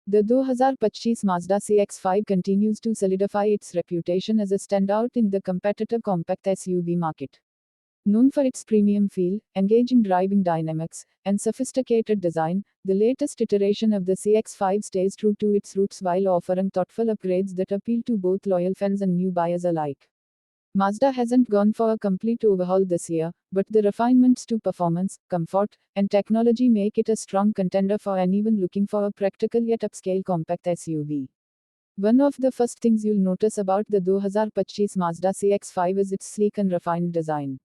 The 2025 Mazda CX-5 continues to solidify its reputation as a standout in the competitive compact SUV market. Known for its premium feel, engaging driving dynamics, and sophisticated design, the latest iteration of the CX-5 stays true to its roots while offering thoughtful upgrades that appeal to both loyal fans and new buyers alike. Mazda hasn't gone for a complete overhaul this year, but the refinements to performance, comfort, and technology make it a strong contender for anyone looking for a practical yet upscale compact SUV. One of the first things you'll notice about the 2025 Mazda CX-5 is its sleek and refined design.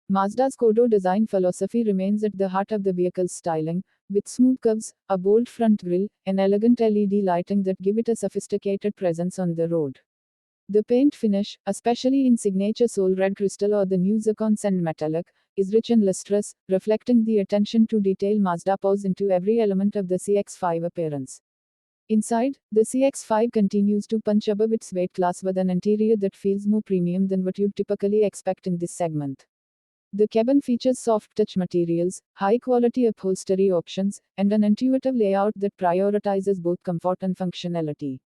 Mazda's Kodo design philosophy remains at the heart of the vehicle's styling, with smooth curves, a bold front grille, and elegant LED lighting that give it a sophisticated presence on the road. The paint finish, especially in signature Soul Red Crystal or the new Zircon Sand Metallic, is rich and lustrous, reflecting the attention to detail Mazda pours into every element of the CX-5 appearance. Inside, the CX-5 continues to punch above its weight class with an interior that feels more premium than what you'd typically expect in this segment. The cabin features soft touch materials, high-quality upholstery options, and an intuitive layout that prioritizes both comfort and functionality.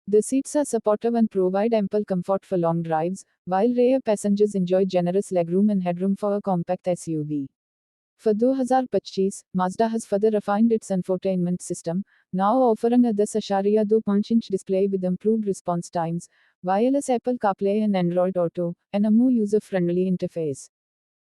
The seats are supportive and provide ample comfort for long drives, while rear passengers enjoy generous legroom and headroom for a compact SUV. For 2025, Mazda has further refined its infotainment system, now offering a 10.2-inch display with improved response times, wireless Apple CarPlay and Android Auto, and a more user-friendly interface.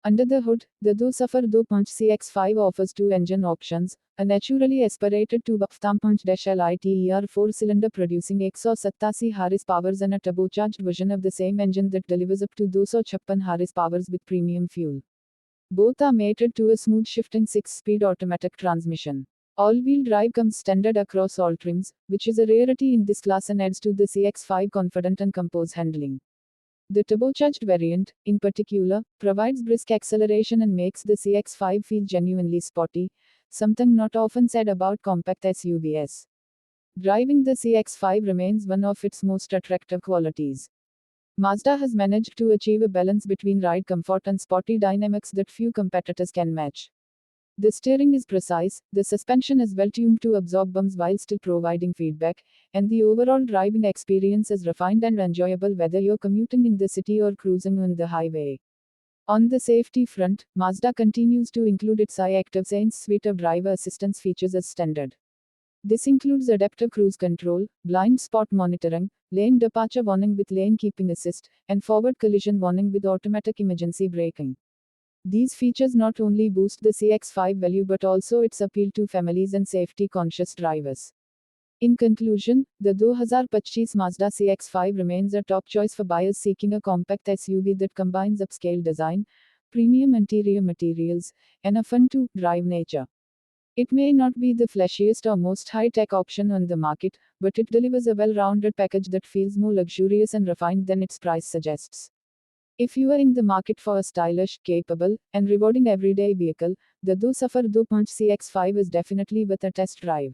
Under the hood, the 2025 CX-5 offers two engine options, a naturally aspirated 2.5-liter 4-cylinder producing 187 horsepower and a turbocharged version of the same engine that delivers up to 256 horsepower with premium fuel. Both are mated to a smooth shifting 6-speed automatic transmission. All-wheel drive comes standard across all trims, which is a rarity in this class and adds to the CX-5 confident and composed handling. The turbocharged variant, in particular, provides brisk acceleration and makes the CX-5 feel genuinely sporty, something not often said about compact SUVs. Driving the CX-5 remains one of its most attractive qualities. Mazda has managed to achieve a balance between ride comfort and sporty dynamics that few competitors can match. The steering is precise, the suspension is well tuned to absorb bumps while still providing feedback, and the overall driving experience is refined and enjoyable whether you're commuting in the city or cruising on the highway. On the safety front, Mazda continues to include its iActive Sense suite of driver assistance features as standard. This includes adaptive cruise control, blind spot monitoring, lane departure warning with lane keeping assist, and forward collision warning with automatic emergency braking. These features not only boost the CX-5 value but also its appeal to families and safety-conscious drivers. In conclusion, the 2025 Mazda CX-5 remains a top choice for buyers seeking a compact SUV that combines upscale design, premium interior materials, and a fun-to-drive nature. It may not be the flashiest or most high-tech option on the market, but it delivers a well-rounded package that feels more luxurious and refined than its price suggests. If you are in the market for a stylish, capable, and rewarding everyday vehicle, the 2025 CX-5 is definitely worth a test drive.